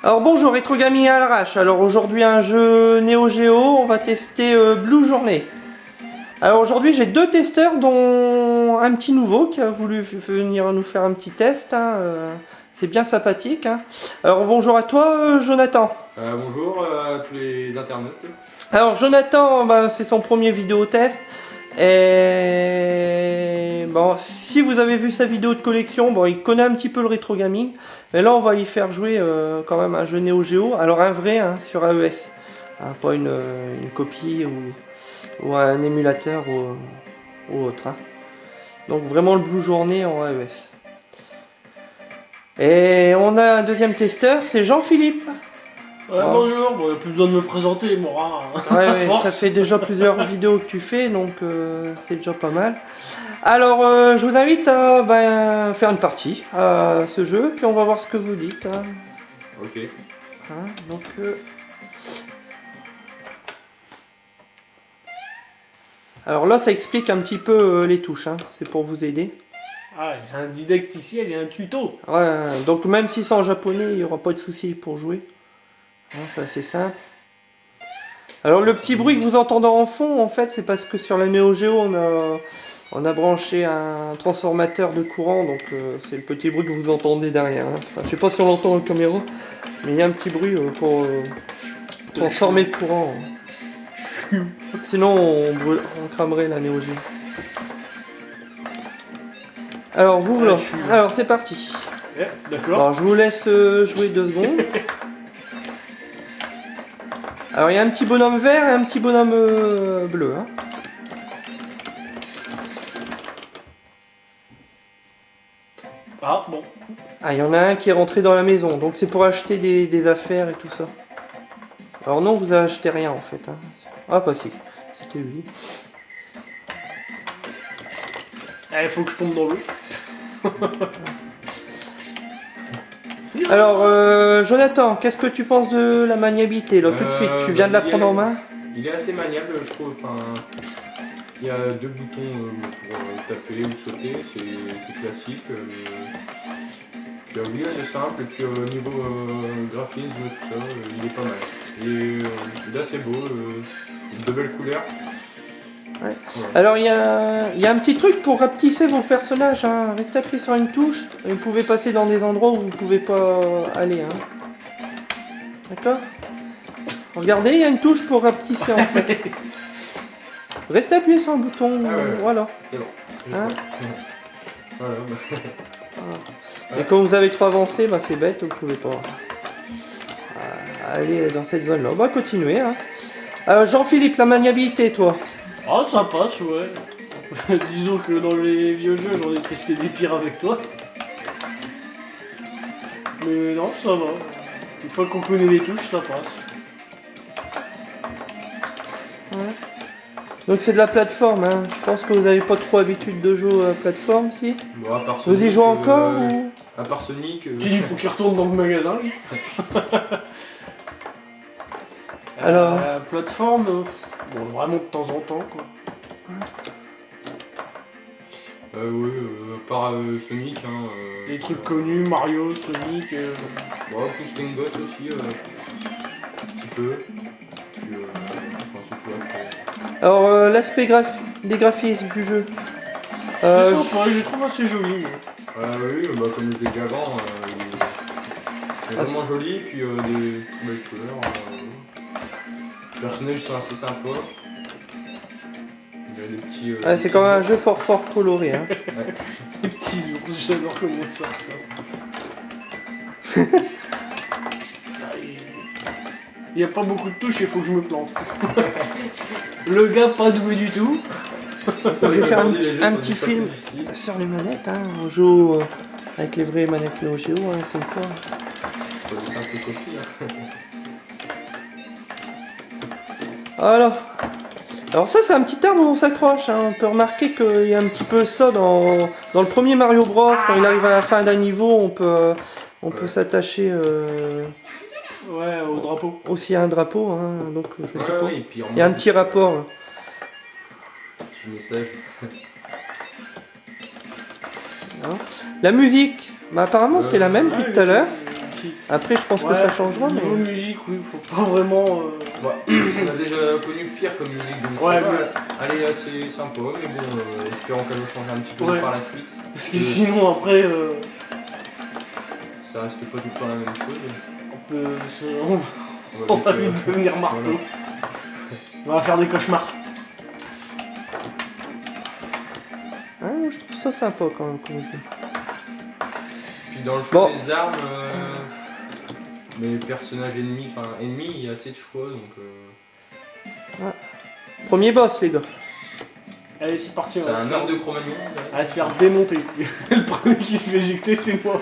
Alors bonjour, Rétro Gaming à l'arrache. Alors aujourd'hui un jeu Neo Geo, on va tester Blue Journey. Alors aujourd'hui j'ai deux testeurs dont un petit nouveau qui a voulu venir nous faire un petit test. C'est bien sympathique. Alors bonjour à toi Jonathan. Bonjour à tous les internautes. Alors Jonathan, c'est son premier vidéo test. Et bon, si vous avez vu sa vidéo de collection, bon, il connaît un petit peu le rétro gaming. Mais là, on va y faire jouer quand même un jeu Neo Geo. Alors un vrai sur AES, pas une copie ou un émulateur ou autre. Donc vraiment le Blue Journey en AES. Et on a un deuxième testeur, c'est Jean-Philippe. Ouais, bonjour, bon, il n'y a plus besoin de me présenter, moi. Ouais, ça fait déjà plusieurs vidéos que tu fais, donc c'est déjà pas mal. Alors, je vous invite à faire une partie à ce jeu, puis on va voir ce que vous dites. Ok. Donc, alors là, ça explique un petit peu les touches, c'est pour vous aider. Ah, il y a un didacticiel et un tuto. Ouais, donc même si c'est en japonais, il n'y aura pas de souci pour jouer. C'est assez simple. Alors le petit bruit que vous entendez en fond, en fait, c'est parce que sur la Neo Geo, on a branché un transformateur de courant, donc c'est le petit bruit que vous entendez derrière. Enfin, je sais pas si on l'entend en caméra, mais il y a un petit bruit pour transformer le courant. Sinon, on cramerait la Neo Geo. Alors vous voilà. Alors c'est parti. Ouais, d'accord. Alors je vous laisse jouer 2 secondes. Alors il y a un petit bonhomme vert et un petit bonhomme bleu. Ah, bon. Ah, il y en a un qui est rentré dans la maison, donc c'est pour acheter des affaires et tout ça. Alors non, vous achetez rien en fait. Ah pas si, c'était lui. Il faut que je tombe dans l'eau. Alors Jonathan, qu'est-ce que tu penses de la maniabilité là tout de suite? Tu viens de la prendre en main? Il est assez maniable, je trouve. Enfin, il y a 2 boutons pour taper ou sauter, c'est classique. Puis oui, c'est simple. Et puis au niveau graphisme, tout ça, il est pas mal. Il est assez beau, de belles couleurs. Ouais. Alors il y a un petit truc pour rapetisser vos personnages. Restez appuyé sur une touche. Et vous pouvez passer dans des endroits où vous pouvez pas aller. D'accord? Regardez, il y a une touche pour rapetisser en fait. Restez appuyé sur un bouton. Voilà. C'est bon. Voilà. Et quand vous avez trop avancé, c'est bête, vous pouvez pas aller dans cette zone là. On va continuer. Alors Jean-Philippe, la maniabilité toi? Ah, ça passe, ouais. Disons que dans les vieux jeux, j'en ai testé des pires avec toi. Mais non, ça va. Une fois qu'on connaît les touches, ça passe. Ouais. Donc c'est de la plateforme, Je pense que vous n'avez pas trop l'habitude de jouer à plateforme, si? Bon, à part vous Sonic, y jouez encore ou... À part Sonic... Tu dis il faut qu'il retourne dans le magasin, lui. Alors la plateforme, bon, vraiment de temps en temps, quoi. Oui, à part Sonic, Des trucs connus, Mario, Sonic... plus Tingos aussi, un petit peu. Puis, c'est tout. Alors l'aspect des graphismes du jeu. C'est sympa, je les trouve assez jolis. Oui, comme je l'ai dit avant, il est vraiment joli, puis des très belles couleurs. Les personnages sont assez sympas. Il y a des petits... c'est quand même un jeu fort coloré. Des petits ours, j'adore comment ça ressort. Il n'y a pas beaucoup de touches, il faut que je me plante. Le gars pas doué du tout. Je vais faire un petit film sur les manettes. On joue avec les vraies manettes Neo Geo, c'est quoi? Pas de simple copie. Voilà. Alors ça c'est un petit arbre où on s'accroche. On peut remarquer qu'il y a un petit peu ça dans le premier Mario Bros. Quand il arrive à la fin d'un niveau, on peut s'attacher au drapeau. aussi à un drapeau. Donc je sais pas. Oui, il y a un petit rapport. Petit message. La musique, apparemment c'est la même que tout à l'heure. Si. Après, je pense que Ouais, ça changera, mais... niveau musique, oui, faut pas vraiment. Bah, on a déjà connu pire comme musique, donc Ouais, ça va. mais- Elle est assez sympa, mais bon, espérons qu'elle va changer un petit peu Ouais. par la suite. Parce que sinon, après, Ça reste pas tout le temps la même chose. on peut. On vite, va vite devenir marteau. voilà. On va faire des cauchemars. Ah, je trouve ça sympa quand même comme jeu. Puis dans le choix Bon. des armes, les personnages ennemis, il y a assez de choix, donc Premier boss, les gars. Allez, c'est parti. c'est un arme de Cro-Magnon. On va se faire démonter. Le premier qui se fait éjecter, c'est moi.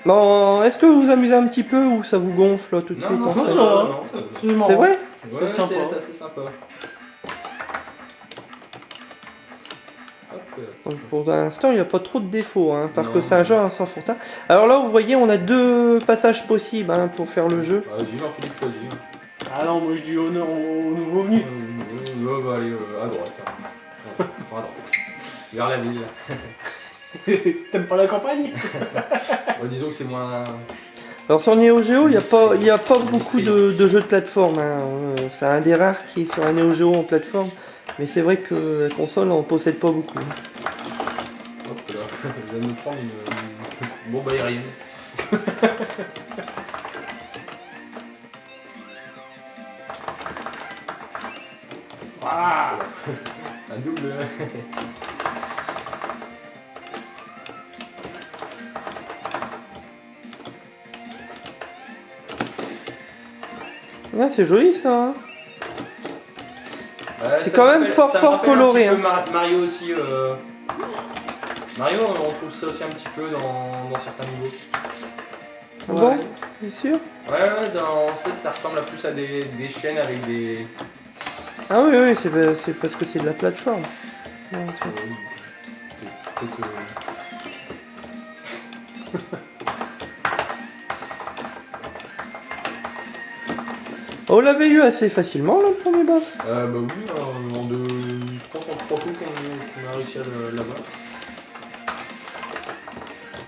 Bon, est-ce que vous vous amusez un petit peu ou ça vous gonfle là, tout de Non, suite non, en ça fait va. non, ça va. C'est vrai? Ouais, C'est sympa. c'est sympa. Hop. Donc, pour l'instant, il n'y a pas trop de défauts, hein, parce Non. que c'est un jeu sans fond. Alors là, vous voyez, on a deux passages possibles hein, pour faire le jeu. Vas-y, Jean-Philippe, choisis. Ah non, moi je dis honneur aux nouveaux venus. Bah, allez, à droite. Hein. Ouais, à droite. Vers la ville. T'aimes pas la campagne? Disons que c'est moins. Alors sur Neo Geo, il n'y a pas beaucoup de jeux de plateforme. Hein. C'est un des rares qui est sur un Neo Geo en plateforme. Mais c'est vrai que la console, on possède pas beaucoup. Hein. Hop là, je viens de me prendre une bombe aérienne. Ah. Un double. Ouais, c'est joli ça. Hein. C'est Ça quand me même rappelle- fort, ça me fort rappelle coloré, un petit peu hein. Mario aussi. Mario, on trouve ça aussi un petit peu dans certains niveaux. Ah bon, c'est sûr? Ouais, en fait, ça ressemble plus à des chaînes avec des. Ah oui, oui, c'est parce que c'est de la plateforme. Ouais, c'est- Peut-être. On l'avait eu assez facilement là, le premier boss. Bah oui, je pense en 3 coups qu'on a réussi à l'avoir.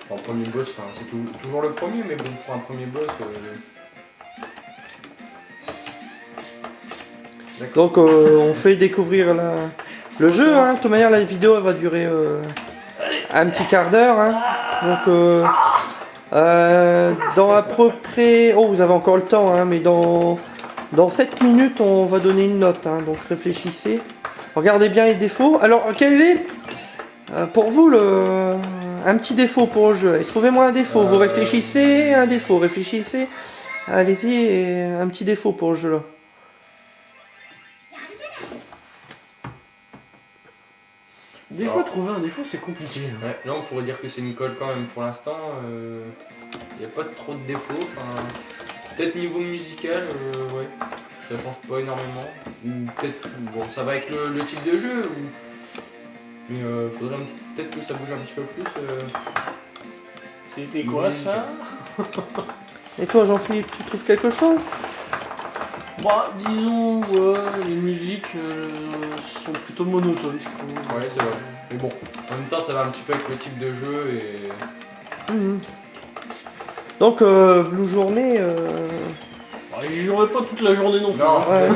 En premier boss, c'est toujours le premier, mais bon, pour un premier boss. D'accord. Donc on fait découvrir le jeu. Hein. De toute manière, la vidéo elle va durer un petit quart d'heure. Hein. Donc dans à peu près... Oh, vous avez encore le temps, hein, mais dans 7 minutes, on va donner une note. Hein. Donc réfléchissez. Regardez bien les défauts. Alors, quel est pour vous un petit défaut pour le jeu? Allez, trouvez-moi un défaut. Vous réfléchissez, un défaut, réfléchissez. Allez-y, et un petit défaut pour le jeu là. Des fois, trouver un défaut, c'est compliqué. Ouais, là, on pourrait dire que c'est une colle quand même pour l'instant. Il n'y a pas trop de défauts. Peut-être niveau musical, ouais, ça change pas énormément. Ou peut-être, bon, ça va avec le type de jeu. Mais faudrait peut-être que ça bouge un petit peu plus. C'était quoi ça? Et toi, Jean-Philippe, tu trouves quelque chose? Bah, disons, ouais, les musiques sont plutôt monotones, je trouve. Ouais, c'est vrai. Mais bon, en même temps, ça va un petit peu avec le type de jeu et. Donc, Blue Journée, Bah, j'y jouerai pas toute la journée non plus. Non, Ouais.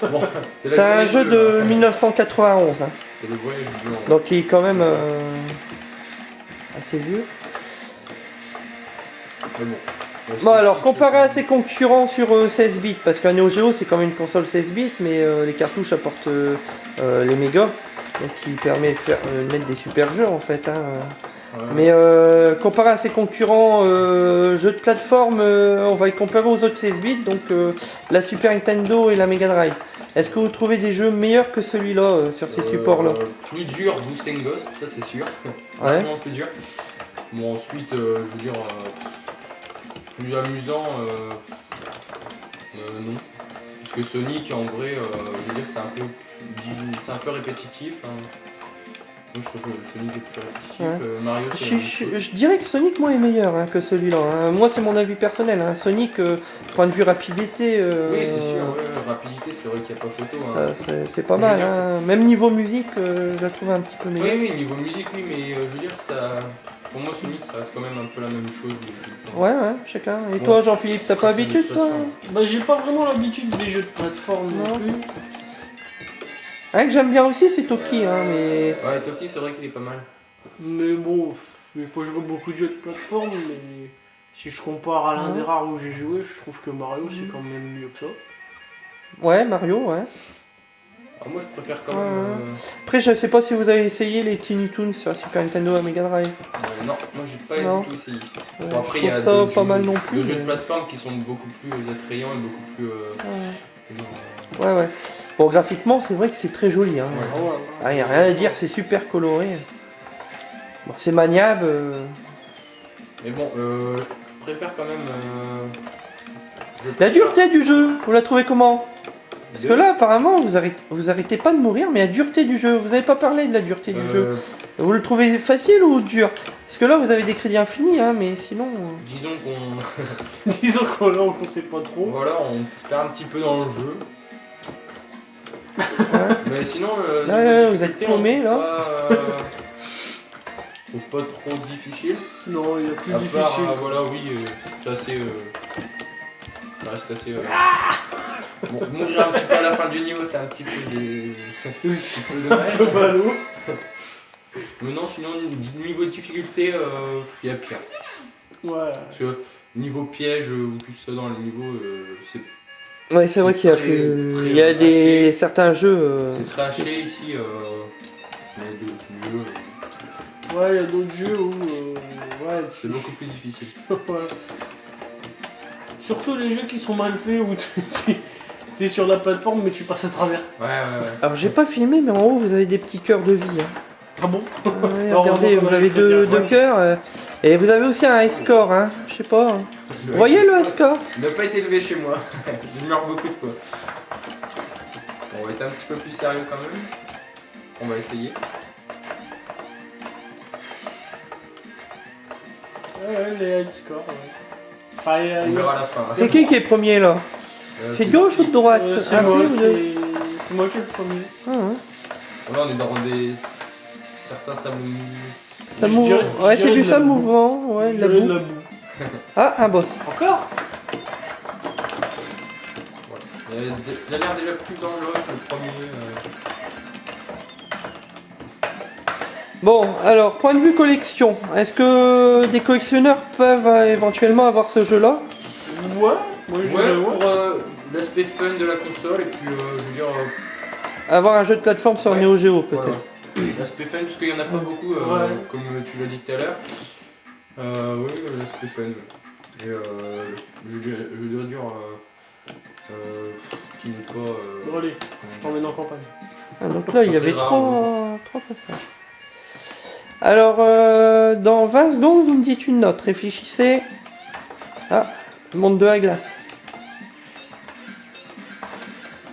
bon, c'est c'est un jeu de là. 1991. Hein. C'est le voyage du jeu. Donc, il est quand même assez vieux. Mais bon. Bon, alors, comparé à ses concurrents sur 16 bits, parce qu'un Neo Geo c'est quand même une console 16 bits, mais les cartouches apportent les mégas, donc qui permet de mettre des super jeux en fait. Hein. Ouais. Mais comparé à ses concurrents jeux de plateforme, on va les comparer aux autres 16 bits, donc la Super Nintendo et la Mega Drive. Est-ce que vous trouvez des jeux meilleurs que celui-là sur ces supports-là? Plus dur, Boost and Ghost, ça c'est sûr. Ouais. Vraiment plus dur. Bon, ensuite, je veux dire, plus amusant, non. Parce que Sonic, en vrai, je veux dire, c'est un peu répétitif. Hein. Moi je trouve que Sonic est plus répétitif. Ouais. Mario c'est la même chose. Je dirais que Sonic, moi, est meilleur hein, que celui-là. Hein. Moi, c'est mon avis personnel. Hein. Sonic, point de vue rapidité, Oui, c'est sûr, ouais, rapidité, c'est vrai qu'il n'y a pas photo. Hein. c'est pas mal. Hein. Même niveau musique, je la trouve un petit peu Oui, meilleure. oui, niveau musique, oui, mais je veux dire, ça. Pour moi, Sonic, ça reste quand même un peu la même chose. Ouais, chacun. Et Bon. toi, Jean-Philippe, t'as pas habitude, toi? Bah, j'ai pas vraiment l'habitude des jeux de plateforme non Non. plus. Un que j'aime bien aussi, c'est Toki, hein, mais... Ouais, Toki, c'est vrai qu'il est pas mal. Mais bon, j'ai pas joué beaucoup de jeux de plateforme, mais si je compare à l'un des rares où j'ai joué, je trouve que Mario c'est quand même mieux que ça. Ouais, Mario, ouais. Alors moi, je préfère quand même. Après, je sais pas si vous avez essayé les Tiny Toons sur Super Nintendo à Mega Drive. Non, moi, j'ai pas Non. du tout essayé. Ouais, Bon, après, je il y a trouve ça d'autres pas jeux- mal non plus. d'autres jeux de mais- plateforme qui sont beaucoup plus attrayants et beaucoup plus. Ouais. Bon, graphiquement, c'est vrai que c'est très joli. Hein. Ouais. Ah ouais, Ah, y a rien à dire, c'est super coloré. Bon, c'est maniable. Mais bon, je préfère quand même. La dureté du jeu, vous la trouvez comment? Parce que là, apparemment, vous arrêtez pas de mourir, mais la dureté du jeu, vous avez pas parlé de la dureté du jeu. Vous le trouvez facile ou dur? Parce que là, vous avez des crédits infinis, hein, mais sinon... Disons qu'on. Disons qu'on sait pas trop. Voilà, on se perd un petit peu dans le jeu. Mais sinon, Là, vous êtes difficulté, paumé, on là. trouve pas trop difficile. Non, il y a plus À difficile. part, voilà, oui, c'est assez. Ça reste assez. Bon, mourir un petit peu à la fin du niveau, c'est un petit peu des. Un peu ballot. Mais non, sinon, niveau de difficulté, il y a pire. Ouais. Parce que niveau piège ou tout ça dans les niveaux, c'est Ouais, c'est vrai qu'il y a très- plus... très Il y a haché. certains jeux... c'est très haché ici. Mais d'autres jeux, Ouais, il y a d'autres jeux où. Ouais, c'est beaucoup plus difficile. Ouais. Surtout les jeux qui sont mal faits où t'es sur la plateforme mais tu passes à travers. Ouais. Alors, j'ai pas filmé, mais en haut, vous avez des petits cœurs de vie. Hein. Ah bon? Ouais, Alors, regardez, on vous a avez les crédits deux infinis. cœurs. Et vous avez aussi un high score, hein. Je sais pas. Hein. Vous voyez le high score? Il n'a pas été élevé chez moi. Je meurs beaucoup de fois. Bon, on va être un petit peu plus sérieux quand même. On va essayer. Ouais, les high scores. Ouais. Enfin, On verra à la fin. C'est qui est premier, là? C'est gauche ou de droite? c'est Un moi, peu ou deux? c'est moi qui est le premier. Ah, hein. Là, on est dans certains sables mous. Ça Je mouve. dirais- je Ouais, dirais c'est du de la sable boue. mouvement. Ouais, de la Je dirais boue. de la boue. Ah, un boss. Encore? Il a l'air déjà plus dangereux que le premier. Bon, alors, point de vue collection. Est-ce que des collectionneurs peuvent éventuellement avoir ce jeu-là? Ouais, moi je dirais Ouais, ouais. pour l'aspect fun de la console et puis je veux dire. Avoir un jeu de plateforme sur Ouais. Neo Geo, peut-être. Voilà. L'aspect fun, parce qu'il n'y en a pas beaucoup, Ouais. comme tu l'as dit tout à l'heure. Oui, l'aspect fun. Et je dois dire. Qui n'est pas. Bon, allez, je t'emmène en campagne. Ah, donc là, il y Ça, avait c'est rare, trois passages. Alors, dans 20 secondes, vous me dites une note. Réfléchissez. Ah, le monde de la glace.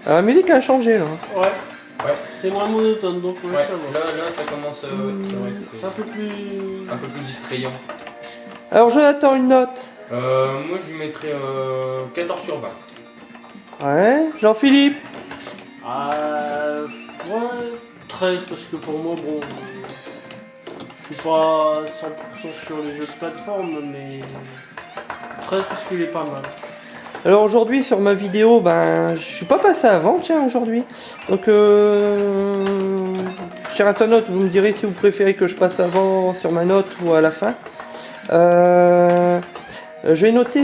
Ah, la musique a changé, là. Ouais. Ouais. C'est moins monotone donc ouais, Ouais, ça va. là, ça commence. Ouais, c'est vrai que C'est un peu plus. un peu plus distrayant. Alors, Jonathan, une note. Moi, je lui mettrais 14 sur 20. Ouais. Jean-Philippe. Ouais, 13 parce que pour moi, bon. Je suis pas 100% sur les jeux de plateforme, mais. 13 parce qu'il est pas mal. Alors aujourd'hui sur ma vidéo, ben je suis pas passé avant, tiens aujourd'hui. Donc cher internaute, vous me direz si vous préférez que je passe avant sur ma note ou à la fin. Je vais noter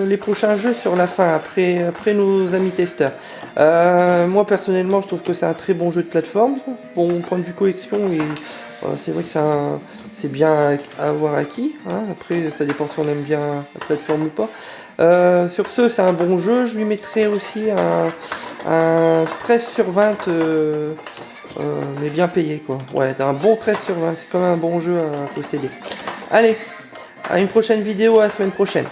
les prochains jeux sur la fin, après nos amis testeurs. Moi personnellement, je trouve que c'est un très bon jeu de plateforme. Bon point de vue collection, et c'est vrai que c'est bien à avoir acquis. Hein. Après, ça dépend si on aime bien la plateforme ou pas. Sur ce, c'est un bon jeu. Je lui mettrai aussi un 13 sur 20, mais bien payé, quoi. Ouais, un bon 13 sur 20. C'est quand même un bon jeu à posséder. Allez, à une prochaine vidéo, à la semaine prochaine.